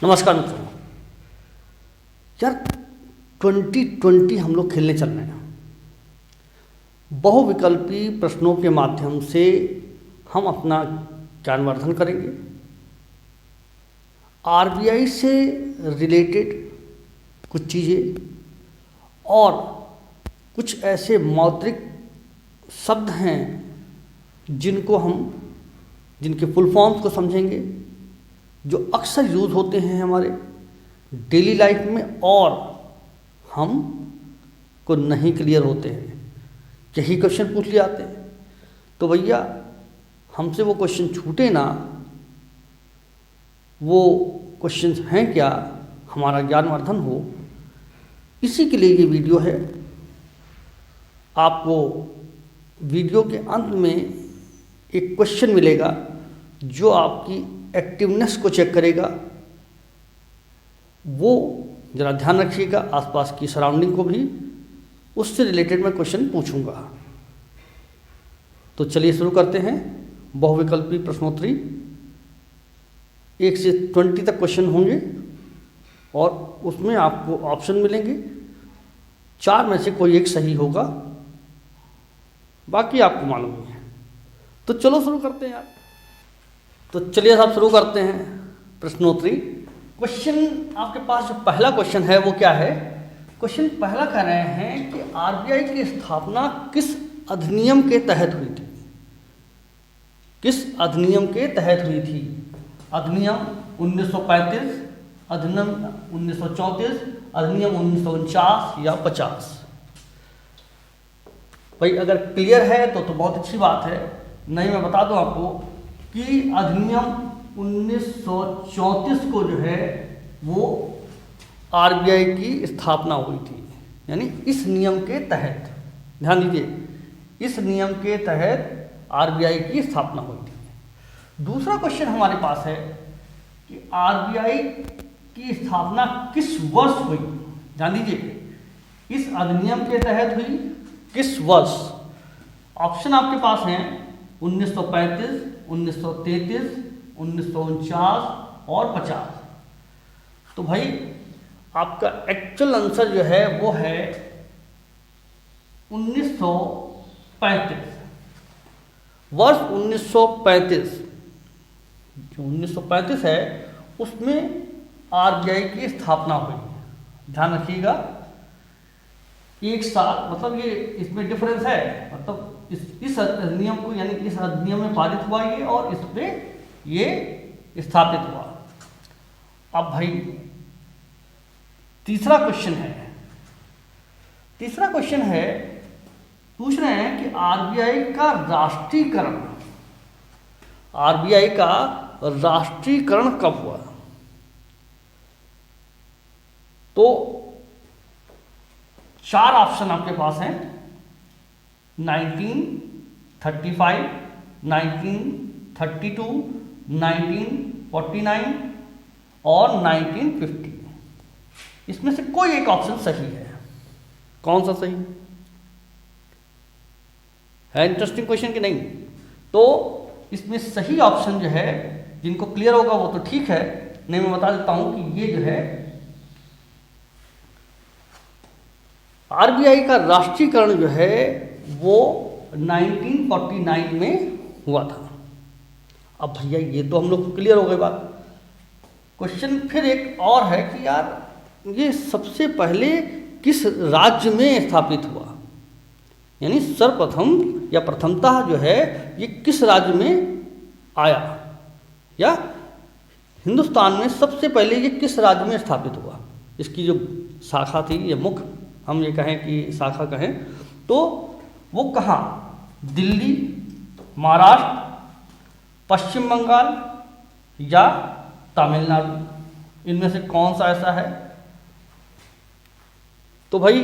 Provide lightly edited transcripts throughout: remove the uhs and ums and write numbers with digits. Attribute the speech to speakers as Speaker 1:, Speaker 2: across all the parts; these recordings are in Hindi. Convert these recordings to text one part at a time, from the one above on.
Speaker 1: नमस्कार मित्रों। यार 2020 हम लोग खेलने चल रहे हैं। बहुविकल्पी प्रश्नों के माध्यम से हम अपना ज्ञानवर्धन करेंगे। आरबीआई से रिलेटेड कुछ चीज़ें और कुछ ऐसे मौद्रिक शब्द हैं जिनके फुल फॉर्म्स को समझेंगे, जो अक्सर यूज़ होते हैं हमारे डेली लाइफ में और हम को नहीं क्लियर होते हैं। यही क्वेश्चन पूछ लिए आते हैं, तो भैया हमसे वो क्वेश्चन छूटे ना। वो क्वेश्चंस हैं क्या, हमारा ज्ञानवर्धन हो, इसी के लिए ये वीडियो है। आपको वीडियो के अंत में एक क्वेश्चन मिलेगा जो आपकी एक्टिवनेस को चेक करेगा। वो ज़रा ध्यान रखिएगा, आसपास की सराउंडिंग को भी उससे रिलेटेड मैं क्वेश्चन पूछूंगा। तो चलिए शुरू करते हैं। बहुविकल्पी प्रश्नोत्तरी 1 से 20 तक क्वेश्चन होंगे और उसमें आपको ऑप्शन मिलेंगे। 4 में से कोई एक सही होगा, बाकी आपको मालूम नहीं है। तो चलो शुरू करते हैं यार। तो चलिए साहब शुरू करते हैं प्रश्नोत्तरी। क्वेश्चन आपके पास जो पहला क्वेश्चन है वो क्या है? क्वेश्चन पहला कह रहे हैं कि आरबीआई की स्थापना किस अधिनियम के तहत हुई थी? किस अधिनियम के तहत हुई थी? अधिनियम 1935, अधिनियम 1934, अधिनियम 1949 या 50? भाई अगर क्लियर है तो बहुत अच्छी बात है, नहीं मैं बता दूं आपको कि अधिनियम 1934 को जो है वो आरबीआई की स्थापना हुई थी। यानी इस नियम के तहत, ध्यान दीजिए, इस नियम के तहत आरबीआई की स्थापना हुई थी। दूसरा क्वेश्चन हमारे पास है कि आरबीआई की स्थापना किस वर्ष हुई? ध्यान दीजिए, इस अधिनियम के तहत हुई किस वर्ष? ऑप्शन आपके पास हैं 1935, 1933, 1949 और 50। तो भाई आपका एक्चुअल आंसर जो है वो है 1935। वर्ष 1935, जो 1935 है उसमें आरबीआई की स्थापना हुई। ध्यान रखिएगा, एक साल मतलब ये इसमें डिफरेंस है, मतलब इस अधिनियम को, यानी इस अधिनियम में पारित हुआ ये और इस पे ये स्थापित हुआ। अब भाई तीसरा क्वेश्चन है। तीसरा क्वेश्चन है, पूछ रहे हैं कि आरबीआई का राष्ट्रीयकरण, आरबीआई का राष्ट्रीयकरण कब हुआ? तो 4 ऑप्शन आपके पास हैं, 1935, 1932, 1949 और 1950। इसमें से कोई एक ऑप्शन सही है। कौन सा सही है? इंटरेस्टिंग क्वेश्चन कि नहीं? तो इसमें सही ऑप्शन जो है, जिनको क्लियर होगा वो तो ठीक है, नहीं मैं बता देता हूं कि ये जो है आरबीआई का राष्ट्रीयकरण जो है वो 1949 में हुआ था। अब भैया ये तो हम लोग को क्लियर हो गई बात। क्वेश्चन फिर एक और है कि यार ये सबसे पहले किस राज्य में स्थापित हुआ? यानी सर्वप्रथम या प्रथमतः जो है ये किस राज्य में आया, या हिंदुस्तान में सबसे पहले ये किस राज्य में स्थापित हुआ? इसकी जो शाखा थी, ये मुख्य हम ये कहें कि शाखा कहें तो वो कहाँ? दिल्ली, महाराष्ट्र, पश्चिम बंगाल या तमिलनाडु? इनमें से कौन सा ऐसा है? तो भाई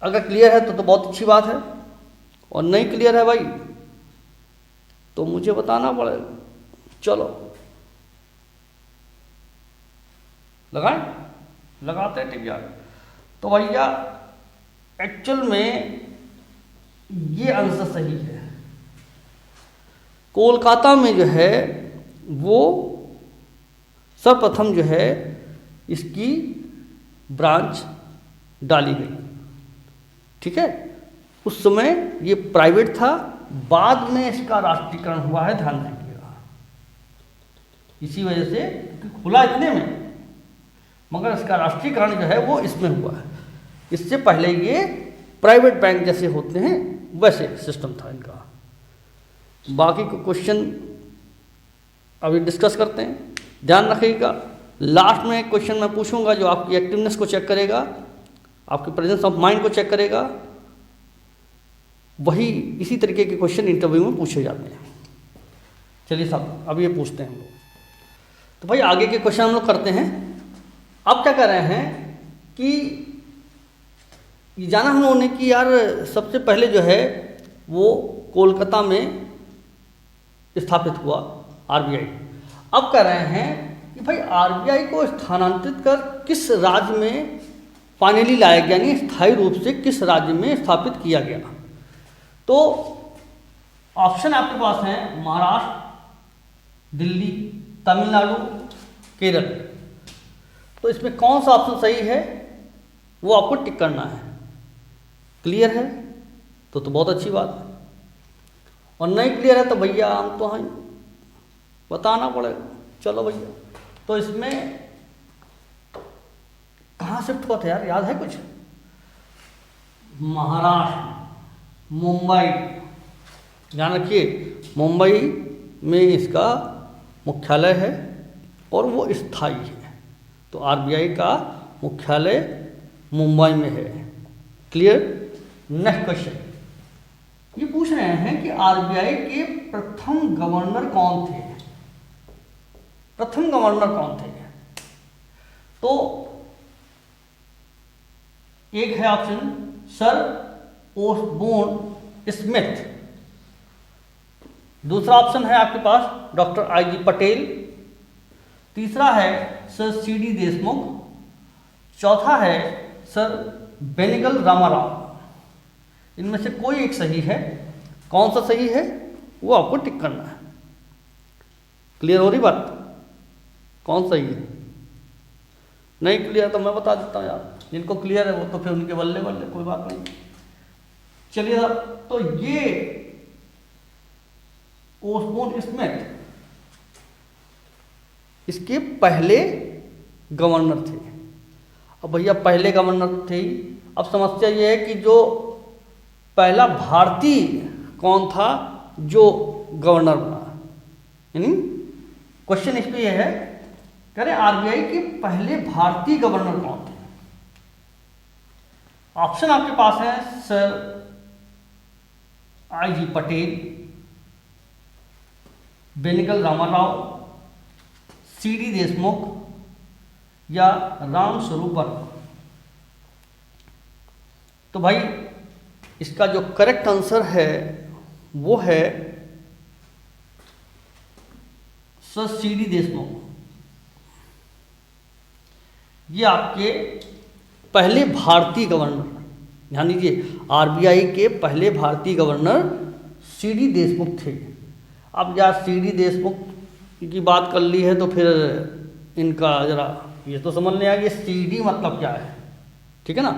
Speaker 1: अगर क्लियर है तो बहुत अच्छी बात है, और नहीं क्लियर है भाई तो मुझे बताना पड़ेगा। चलो लगाएं, लगाते हैं टिक यार। तो भैया एक्चुअल में ये आंसर सही है। कोलकाता में जो है वो सर्वप्रथम जो है इसकी ब्रांच डाली गई। ठीक है, उस समय ये प्राइवेट था, बाद में इसका राष्ट्रीयकरण हुआ है, ध्यान रखिएगा। इसी वजह से क्योंकि खुला इतने में, मगर इसका राष्ट्रीयकरण जो है वो इसमें हुआ है। इससे पहले ये प्राइवेट बैंक जैसे होते हैं वैसे सिस्टम था इनका। बाकी को क्वेश्चन अभी डिस्कस करते हैं, ध्यान रखिएगा। लास्ट में एक क्वेश्चन मैं पूछूंगा जो आपकी एक्टिवनेस को चेक करेगा, आपकी प्रेजेंस ऑफ माइंड को चेक करेगा। वही इसी तरीके के क्वेश्चन इंटरव्यू में पूछे जाते हैं। चलिए साहब, अब ये पूछते हैं हम लोग। तो भाई आगे के क्वेश्चन हम लोग करते हैं। अब क्या कर रहे हैं कि ये जाना हम लोगों ने कि यार सबसे पहले जो है वो कोलकाता में स्थापित हुआ आरबीआई। अब कह रहे हैं कि भाई आरबीआई को स्थानांतरित कर किस राज्य में फाइनली लाया गया, यानी स्थायी रूप से किस राज्य में स्थापित किया गया। तो ऑप्शन आपके पास हैं महाराष्ट्र, दिल्ली, तमिलनाडु, केरल। तो इसमें कौन सा ऑप्शन सही है वो आपको टिक करना है। क्लियर है तो बहुत अच्छी बात है, और नहीं क्लियर है तो भैया हम तो हैं, बताना पड़ेगा। चलो भैया, तो इसमें कहाँ शिफ्ट हुआ था यार, याद है कुछ? महाराष्ट्र, मुंबई। ध्यान रखिए, मुंबई में इसका मुख्यालय है और वो स्थायी है। तो आरबीआई का मुख्यालय मुंबई में है। क्लियर। नेक्स्ट क्वेश्चन ये पूछ रहे हैं कि आरबीआई के प्रथम गवर्नर कौन थे। प्रथम गवर्नर कौन थे? तो एक है ऑप्शन सर ओसबोर्न स्मिथ, दूसरा ऑप्शन है आपके पास डॉक्टर आई.जी. पटेल, तीसरा है सर सी.डी. देशमुख, चौथा है सर बेनिगल रामाराव। इनमें से कोई एक सही है। कौन सा सही है वो आपको टिक करना है। क्लियर हो रही बात? कौन सही है? नहीं क्लियर तो मैं बता देता हूँ यार, जिनको क्लियर है वो तो फिर उनके बल्ले बल्ले, कोई बात नहीं। चलिए साहब, तो ये ओसबोर्न स्मिथ इसके पहले गवर्नर थे। अब भैया पहले गवर्नर थे, अब समस्या ये है कि जो पहला भारतीय कौन था जो गवर्नर बना, यानी क्वेश्चन इस पे यह है, कह रहे आरबीआई के पहले भारतीय गवर्नर कौन थे। ऑप्शन आपके पास है sir I G. Patel, Benegal Ramarao, C D. Deshmukh या रामस्वरूप वर्मा। तो भाई इसका जो करेक्ट आंसर है वो है सर सी.डी. देशमुख। ये आपके पहले भारतीय गवर्नर, ध्यान दीजिए, आरबीआई के पहले भारतीय गवर्नर सी.डी. देशमुख थे। अब यार सी.डी. देशमुख की बात कर ली है तो फिर इनका जरा ये तो समझ नहीं आया कि सी.डी. मतलब क्या है, ठीक है ना।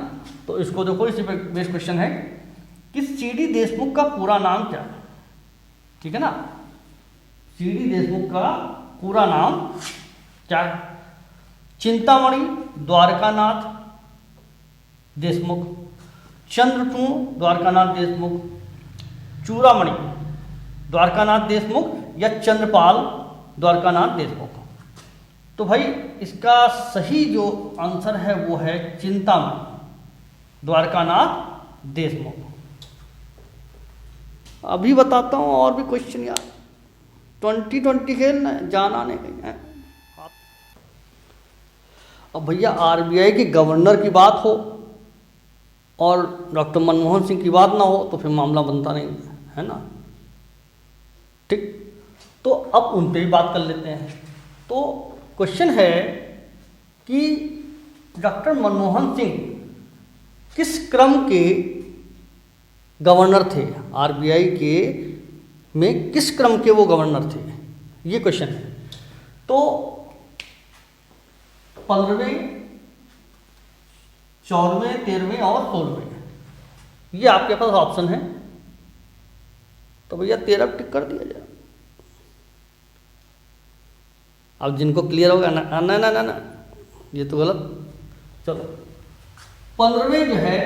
Speaker 1: तो इसको देखो, इसी पे बेस्ट क्वेश्चन है कि सी.डी. देशमुख का पूरा नाम क्या है, ठीक है ना। सी.डी. देशमुख का पूरा नाम क्या है? चिंतामणि द्वारकानाथ देशमुख, चंद्रचूड़ द्वारकानाथ देशमुख, चूड़ामणि द्वारकानाथ देशमुख या चंद्रपाल द्वारकानाथ देशमुख। तो भाई इसका सही जो आंसर है वो है चिंतामणि द्वारकानाथ देशमुख। अभी बताता हूँ और भी क्वेश्चन यार, 2020 खेलना है, जाना नहीं कहीं है। अब भैया आरबीआई के गवर्नर की बात हो और डॉक्टर मनमोहन सिंह की बात ना हो तो फिर मामला बनता नहीं है ना, ठीक। तो अब उन पे भी बात कर लेते हैं। तो क्वेश्चन है कि डॉक्टर मनमोहन सिंह किस क्रम के गवर्नर थे, आरबीआई के में किस क्रम के वो गवर्नर थे, ये क्वेश्चन है। तो 15वें, 14वें, 13वें और 16वें, ये आपके पास ऑप्शन है। तो भैया 13 टिक कर दिया जाए। अब जिनको क्लियर होगा ना ना ना ना ना, ये तो गलत। चलो 15वें जो है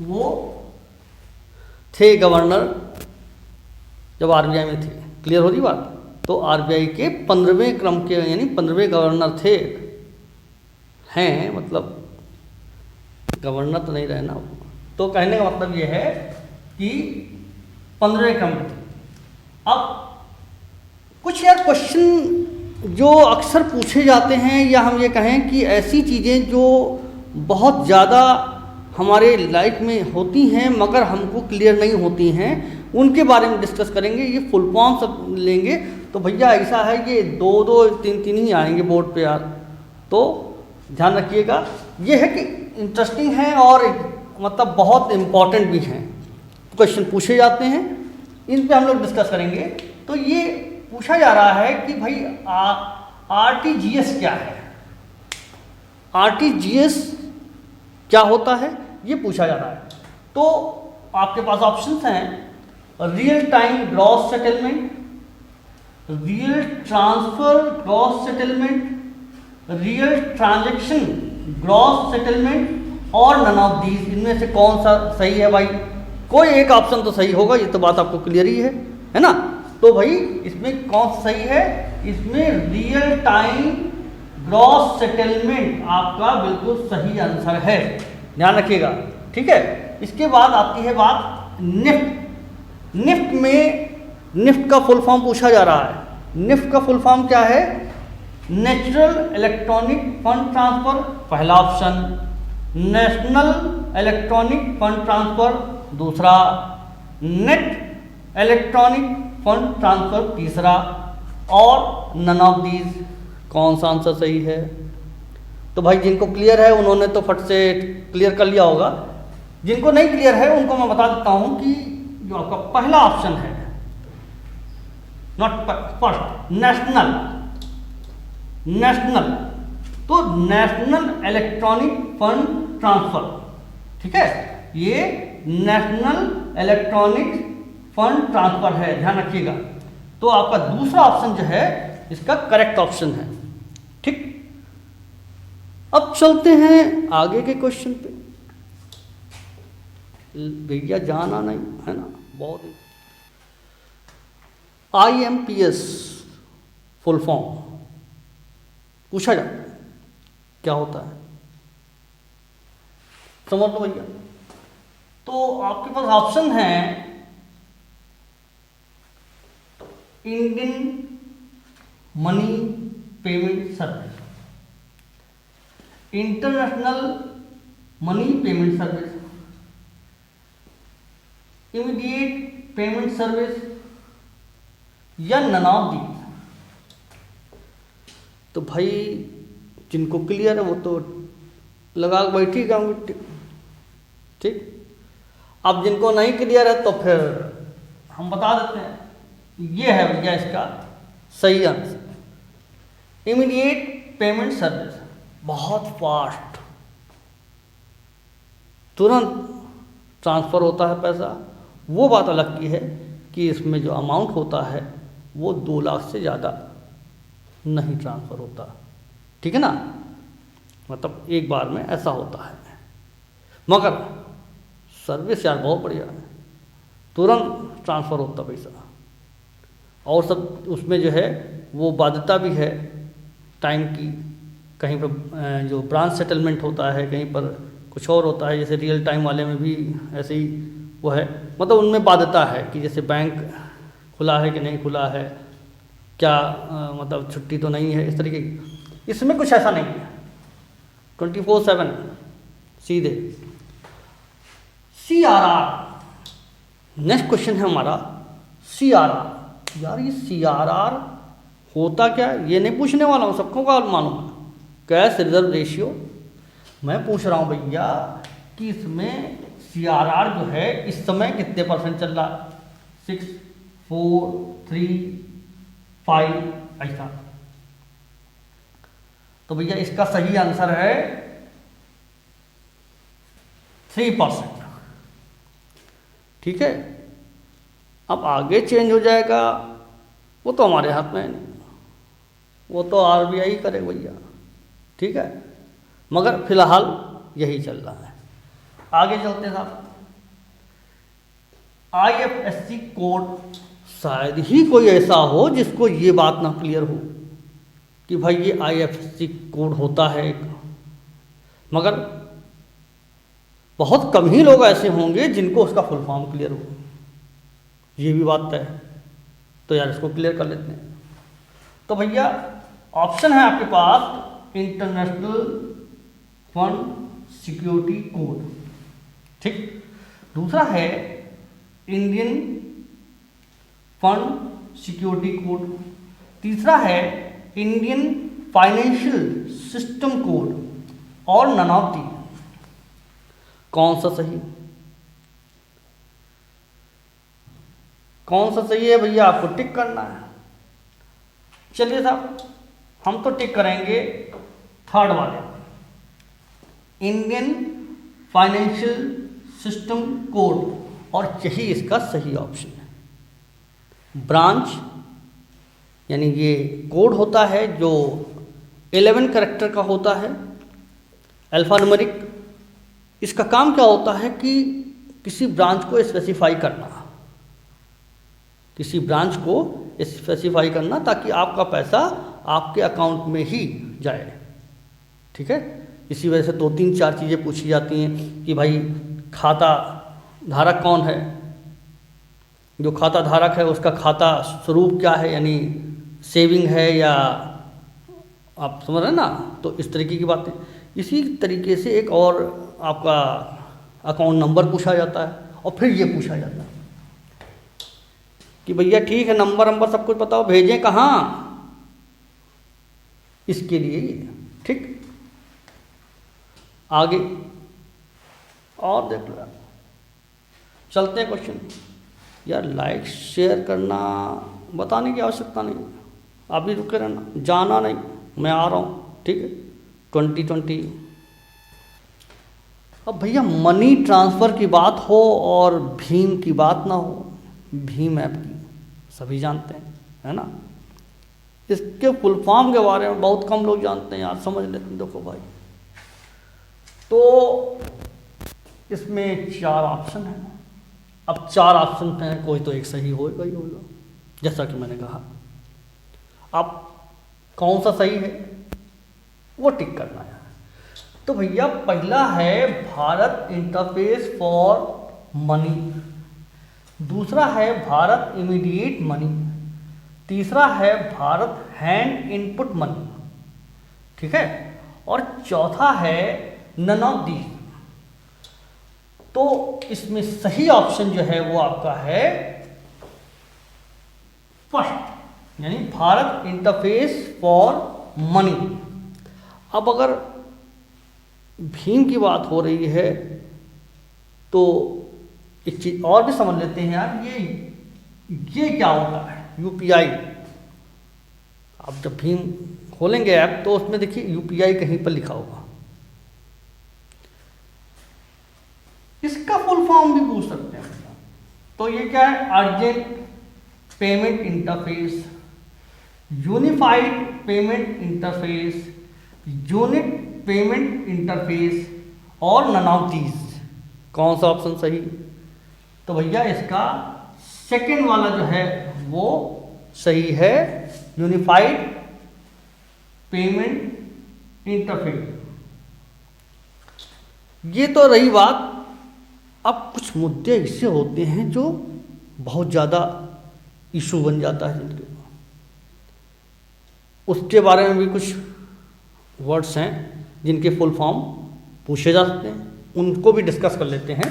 Speaker 1: वो थे गवर्नर जब आरबीआई में थे, क्लियर हो रही बात। तो आरबीआई के 15वें क्रम के यानी 15वें गवर्नर थे, हैं मतलब गवर्नर तो नहीं रहे ना। तो कहने का मतलब ये है कि 15वें क्रम में थे। अब कुछ यार क्वेश्चन जो अक्सर पूछे जाते हैं, या हम ये कहें कि ऐसी चीज़ें जो बहुत ज़्यादा हमारे लाइफ में होती हैं मगर हमको क्लियर नहीं होती हैं, उनके बारे में डिस्कस करेंगे। ये फुल फॉर्म सब लेंगे तो भैया ऐसा है ये 2-2 3-3 ही आएंगे बोर्ड पे यार, तो ध्यान रखिएगा। ये है कि इंटरेस्टिंग है और मतलब बहुत इम्पॉर्टेंट भी हैं, क्वेश्चन पूछे जाते हैं, इन पे हम लोग डिस्कस करेंगे। तो ये पूछा जा रहा है कि भाई आरटीजीएस क्या है, आरटीजीएस क्या होता है, ये पूछा जा रहा है। तो आपके पास ऑप्शंस हैं real time gross settlement, real transfer gross settlement, real transaction gross settlement और नन ऑफ दीज। इनमें से कौन सा सही है भाई? कोई एक ऑप्शन तो सही होगा, ये तो बात आपको क्लियर ही है ना। तो भाई इसमें कौन सा सही है? इसमें रियल टाइम ग्रॉस सेटलमेंट आपका बिल्कुल सही आंसर है, ध्यान रखिएगा, ठीक है। इसके बाद आती है बात निफ्ट। निफ्ट में निफ्ट का फुल फॉर्म पूछा जा रहा है। निफ्ट का फुल फॉर्म क्या है? नेचुरल इलेक्ट्रॉनिक फंड ट्रांसफर पहला option, national electronic fund transfer दूसरा, नेट इलेक्ट्रॉनिक फंड ट्रांसफर तीसरा, और नन ऑफ दीज। कौन सा आंसर सही है? तो भाई जिनको क्लियर है उन्होंने तो फट से क्लियर कर लिया होगा, जिनको नहीं क्लियर है उनको मैं बता देता हूं कि जो आपका पहला ऑप्शन है, नॉट फर्स्ट, नेशनल, नेशनल, तो नेशनल इलेक्ट्रॉनिक फंड ट्रांसफर, ठीक है, ये नेशनल इलेक्ट्रॉनिक फंड ट्रांसफर है, ध्यान रखिएगा। तो आपका दूसरा ऑप्शन जो है इसका करेक्ट ऑप्शन है, ठीक। अब चलते हैं आगे के क्वेश्चन पे। भैया जाना नहीं है ना, बहुत। IMPS फुल फॉर्म पूछा जाता है, क्या होता है समझ लो भैया। तो आपके पास ऑप्शन है Indian money payment service, international money payment service, immediate payment service या नन ऑफ दीज। तो भाई जिनको क्लियर है वो तो लगा के बैठिएगा मिट्टी, ठीक। अब जिनको नहीं क्लियर है तो फिर हम बता देते हैं, ये है भैया इसका सही आंसर। इमीडिएट पेमेंट सर्विस, बहुत फास्ट, तुरंत ट्रांसफ़र होता है पैसा। वो बात अलग की है कि इसमें जो अमाउंट होता है वो 2 लाख से ज़्यादा नहीं ट्रांसफ़र होता, ठीक है ना, मतलब एक बार में ऐसा होता है। मगर सर्विस यार बहुत बढ़िया है, तुरंत ट्रांसफ़र होता पैसा, और सब उसमें जो है वो बाध्यता भी है टाइम की। कहीं पर जो ब्रांच सेटलमेंट होता है, कहीं पर कुछ और होता है, जैसे रियल टाइम वाले में भी ऐसे ही वो है, मतलब उनमें बाध्यता है कि जैसे बैंक खुला है कि नहीं खुला है, क्या मतलब छुट्टी तो नहीं है, इस तरीके की। इसमें कुछ ऐसा नहीं है, 24/7 सीधे। CRR नेक्स्ट क्वेश्चन है हमारा, CRR। यार ये CRR होता क्या है ये नहीं पूछने वाला हूँ, सबको का मालूम है, कैश रिजर्व रेशियो। मैं पूछ रहा हूँ भैया कि इसमें CRR जो है इस समय कितने % चल रहा है? 6, 4, 3, 5 ऐसा। तो भैया इसका सही आंसर है 3%। ठीक है, अब आगे चेंज हो जाएगा वो तो हमारे हाथ में है नहीं, वो तो आरबीआई करे भैया। ठीक है, मगर फिलहाल यही चल रहा है। आगे चलते हैं साहब। आईएफएससी कोड, शायद ही कोई ऐसा हो जिसको ये बात ना क्लियर हो कि भाई ये आईएफएससी कोड होता है एक, मगर बहुत कम ही लोग ऐसे होंगे जिनको उसका फुल फॉर्म क्लियर हो, ये भी बात है। तो यार इसको क्लियर कर लेते हैं। तो भैया ऑप्शन है आपके पास इंटरनेशनल फंड सिक्योरिटी कोड, ठीक, दूसरा है इंडियन फंड सिक्योरिटी कोड, तीसरा है इंडियन फाइनेंशियल सिस्टम कोड और नन ऑफ दी। कौन सा सही, कौन सा सही है भैया, आपको टिक करना है। चलिए साहब, हम तो टिक करेंगे थर्ड वाले, इंडियन फाइनेंशियल सिस्टम कोड, और यही इसका सही ऑप्शन है। ब्रांच यानी ये कोड होता है जो 11 कैरेक्टर का होता है, अल्फान्यूमेरिक। इसका काम क्या होता है कि किसी ब्रांच को स्पेसिफाई करना, किसी ब्रांच को स्पेसिफाई करना ताकि आपका पैसा आपके अकाउंट में ही जाए। ठीक है, इसी वजह से 2-3-4 चीज़ें पूछी जाती हैं कि भाई खाता धारक कौन है, जो खाता धारक है उसका खाता स्वरूप क्या है, यानी सेविंग है या आप समझ रहे हैं ना, तो इस तरीके की बातें। इसी तरीके से एक और आपका अकाउंट नंबर पूछा जाता है, और फिर ये पूछा जाता है कि भैया ठीक है नंबर सब कुछ बताओ, भेजें कहाँ, इसके लिए ये। ठीक, आगे और देख लो, चलते हैं क्वेश्चन। यार लाइक शेयर करना बताने की आवश्यकता नहीं, आप भी रुके रहना, जाना नहीं, मैं आ रहा हूँ। ठीक है, 2020। अब भैया मनी ट्रांसफ़र की बात हो और भीम की बात ना हो, भीम ऐप की सभी जानते हैं, है ना। इसके फुल फॉर्म के बारे में बहुत कम लोग जानते हैं यार, समझ लेते हैं। देखो भाई, तो इसमें 4 ऑप्शन हैं। अब 4 ऑप्शन हैं, कोई तो एक सही होगा ही होगा, जैसा कि मैंने कहा। अब कौन सा सही है वो टिक करना है। तो भैया पहला है भारत इंटरफेस फॉर मनी, दूसरा है भारत इमीडिएट मनी, तीसरा है भारत हैंड इनपुट मनी, ठीक है, और चौथा है नन ऑफ दीज। तो इसमें सही ऑप्शन जो है वो आपका है फर्स्ट, यानी भारत इंटरफेस फॉर मनी। अब अगर भीम की बात हो रही है तो एक चीज और भी समझ लेते हैं यार, ये क्या होता है यूपीआई। आप जब भीम खोलेंगे ऐप तो उसमें देखिए यूपीआई कहीं पर लिखा होगा, इसका फुल फॉर्म भी पूछ सकते हैं। तो ये क्या है, urgent payment interface, unified payment interface, unit payment interface और नन ऑफ दीज। कौन सा ऑप्शन सही? तो भैया इसका सेकंड वाला जो है वो सही है, यूनिफाइड पेमेंट इंटरफेस। ये तो रही बात। अब कुछ मुद्दे इससे होते हैं जो बहुत ज़्यादा इशू बन जाता है जिनके, उसके बारे में भी कुछ वर्ड्स हैं जिनके फुल फॉर्म पूछे जा सकते हैं, उनको भी डिस्कस कर लेते हैं।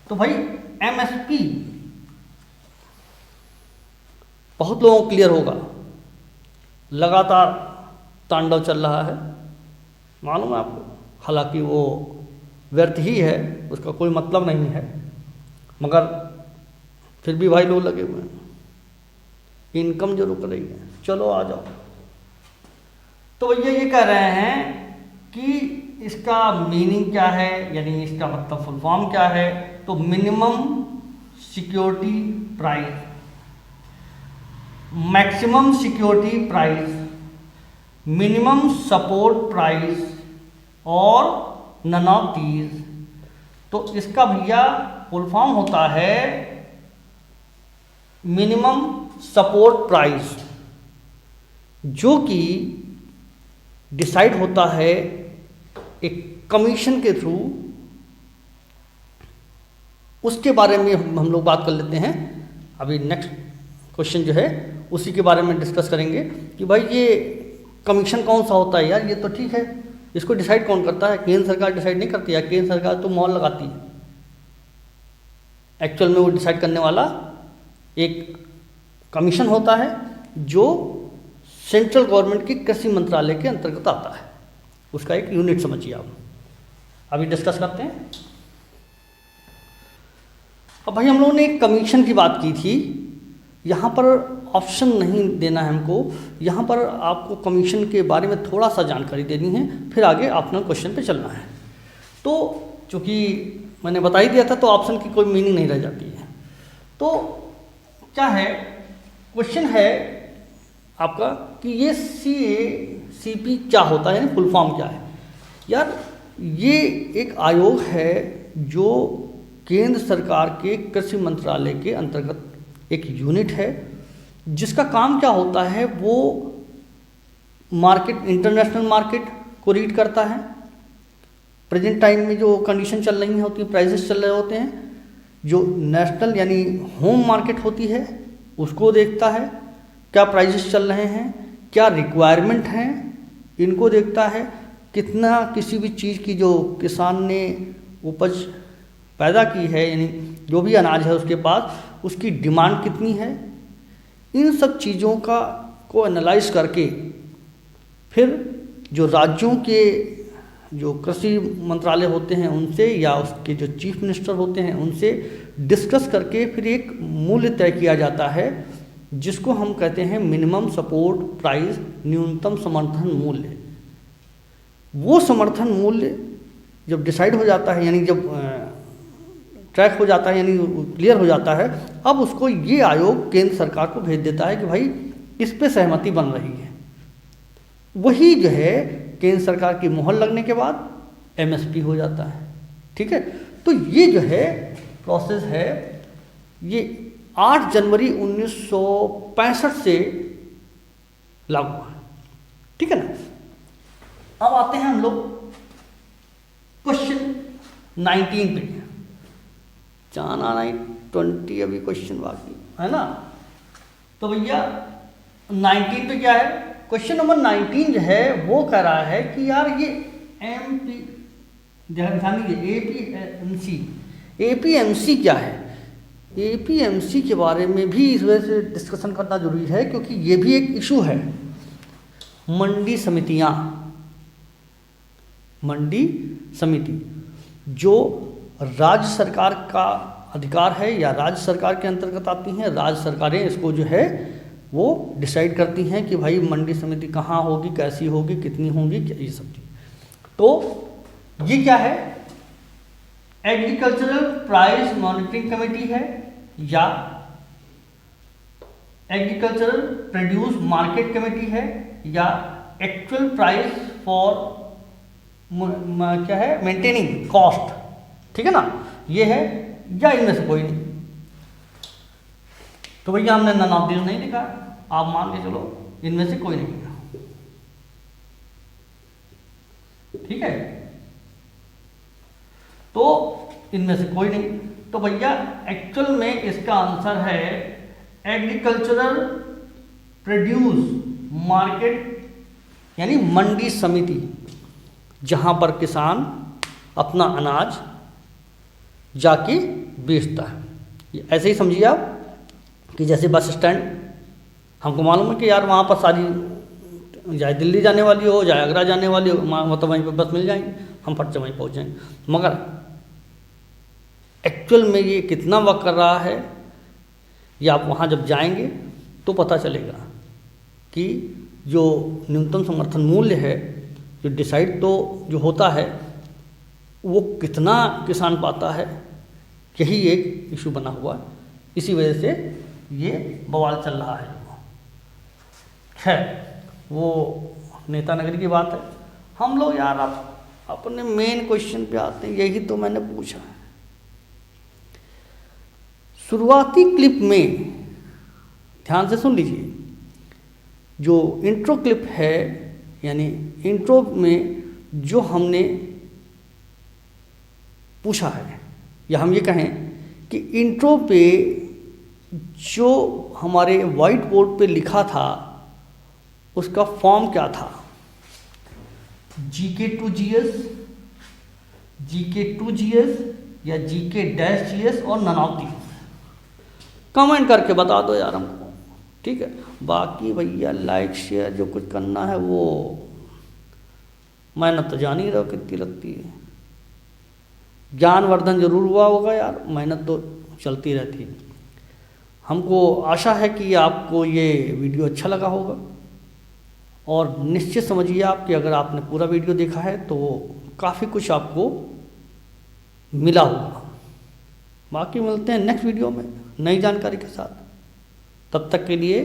Speaker 1: तो भाई एमएसपी बहुत लोगों को क्लियर होगा, लगातार तांडव चल रहा है, मालूम है आपको, हालांकि वो व्यर्थ ही है, उसका कोई मतलब नहीं है, मगर फिर भी भाई लोग लगे हुए हैं, इनकम जो रुक रही है। चलो आ जाओ, तो भैया ये कह रहे हैं कि इसका मीनिंग क्या है, यानी इसका मतलब फुल फॉर्म क्या है। तो minimum security price, maximum security price, minimum support price और नन ऑफ दीज। तो इसका भैया फुल फॉर्म होता है मिनिमम सपोर्ट प्राइस, जो कि डिसाइड होता है एक कमीशन के थ्रू। उसके बारे में हम लोग बात कर लेते हैं। अभी नेक्स्ट क्वेश्चन जो है उसी के बारे में डिस्कस करेंगे कि भाई ये कमीशन कौन सा होता है। यार ये तो ठीक है, इसको डिसाइड कौन करता है? केंद्र सरकार डिसाइड नहीं करती है, केंद्र सरकार तो मोहर लगाती है। एक्चुअल में वो डिसाइड करने वाला एक कमीशन होता है जो सेंट्रल गवर्नमेंट की कृषि मंत्रालय के अंतर्गत आता है। उसका एक यूनिट समझिए आप। अभी डिस्कस करते हैं। अब भाई हम लोगों ने एक कमीशन की बात की थी। यहाँ पर ऑप्शन नहीं देना है हमको, यहाँ पर आपको कमीशन के बारे में थोड़ा सा जानकारी देनी है, फिर आगे ऑप्शनल क्वेश्चन पे चलना है। तो चूँकि मैंने बता ही दिया था तो ऑप्शन की कोई मीनिंग नहीं रह जाती है। तो क्या है, क्वेश्चन है आपका कि ये CACP क्या होता है, फुल फॉर्म क्या है। यार ये एक आयोग है जो केंद्र सरकार के कृषि मंत्रालय के अंतर्गत एक यूनिट है, जिसका काम क्या होता है, वो मार्केट, इंटरनेशनल मार्केट को रीड करता है। प्रेजेंट टाइम में जो कंडीशन चल रही होती है, प्राइसेस चल रहे होते हैं, जो नेशनल यानी होम मार्केट होती है उसको देखता है, क्या प्राइसेस चल रहे हैं, क्या रिक्वायरमेंट हैं, इनको देखता है। कितना किसी भी चीज़ की जो किसान ने उपज पैदा की है, यानी जो भी अनाज है उसके पास, उसकी डिमांड कितनी है, इन सब चीज़ों को एनालाइज करके फिर जो राज्यों के जो कृषि मंत्रालय होते हैं उनसे या उसके जो चीफ मिनिस्टर होते हैं उनसे डिस्कस करके फिर एक मूल्य तय किया जाता है, जिसको हम कहते हैं मिनिमम सपोर्ट प्राइस, न्यूनतम समर्थन मूल्य। वो समर्थन मूल्य जब डिसाइड हो जाता है, यानी जब ट्रैक हो जाता है, यानी क्लियर हो जाता है, अब उसको ये आयोग केंद्र सरकार को भेज देता है कि भाई इस पे सहमति बन रही है। वही जो है केंद्र सरकार की मोहर लगने के बाद MSP हो जाता है। ठीक है, तो ये जो है प्रोसेस है, ये 8 जनवरी 1965 से लागू है। ठीक है ना। अब आते हैं हम लोग क्वेश्चन 19 पे। जाना नहीं 20 अभी क्वेश्चन बाकी है ना। तो भैया 19 पे क्या है, क्वेश्चन नंबर 19 जो है वो कह रहा है कि यार ये MP ध्यान दीजिए, APMC क्या है। APMC के बारे में भी इस वजह से डिस्कशन करना जरूरी है क्योंकि ये भी एक इशू है। मंडी समितियाँ, मंडी समिति जो राज्य सरकार का अधिकार है या राज्य सरकार के अंतर्गत आती हैं, राज्य सरकारें इसको जो है वो डिसाइड करती हैं कि भाई मंडी समिति कहाँ होगी, कैसी होगी, कितनी होगी, ये सब चीज़। तो ये क्या है, एग्रीकल्चरल प्राइस मॉनिटरिंग कमेटी है या एग्रीकल्चरल प्रोड्यूस मार्केट कमेटी है या एक्चुअल प्राइस फॉर क्या है मेंटेनिंग कॉस्ट। ठीक है ना, ये है या इनमें से कोई नहीं। तो भैया हमने नन ऑफ दीज नहीं लिखा, आप मान के चलो इनमें से कोई नहीं। ठीक है, तो इनमें से कोई नहीं। तो भैया एक्चुअल में इसका आंसर है एग्रीकल्चरल प्रोड्यूस मार्केट यानी मंडी समिति, जहां पर किसान अपना अनाज जाके बेचता है। ऐसे ही समझिए आप कि जैसे बस स्टैंड, हमको मालूम है कि यार वहाँ पर सारी चाहे दिल्ली जाने वाली हो चाहे आगरा जाने वाली हो, मतलब वहीं पर बस मिल जाएंगी, हम फट से वहीं पहुँच जाएंगे। मगर एक्चुअल में ये कितना वर्क कर रहा है ये आप वहाँ जब जाएंगे तो पता चलेगा कि जो न्यूनतम समर्थन मूल्य है, जो डिसाइड तो जो होता है वो कितना किसान पाता है, यही एक इशू बना हुआ है। इसी वजह से ये बवाल चल रहा है। खैर वो नेता नगरी की बात है। हम लोग यार अब अपने मेन क्वेश्चन पे आते हैं। यही तो मैंने पूछा है। शुरुआती क्लिप में ध्यान से सुन लीजिए, जो इंट्रो क्लिप है, यानी इंट्रो में जो हमने पूछा है, या हम ये कहें कि इंट्रो पे जो हमारे वाइट बोर्ड पे लिखा था उसका फॉर्म क्या था? GK to GS, GK to GS या जीके डैश जीएस और नन ऑफ दीज? कमेंट करके बता दो यार हमको, ठीक है। बाकी भैया लाइक शेयर जो कुछ करना है वो मेहनत तो जान ही रहो कितनी लगती है। ज्ञानवर्धन जरूर हुआ होगा यार, मेहनत तो चलती रहती है। हमको आशा है कि आपको ये वीडियो अच्छा लगा होगा, और निश्चित समझिए आप कि अगर आपने पूरा वीडियो देखा है तो काफ़ी कुछ आपको मिला होगा। बाकी मिलते हैं नेक्स्ट वीडियो में नई जानकारी के साथ। तब तक के लिए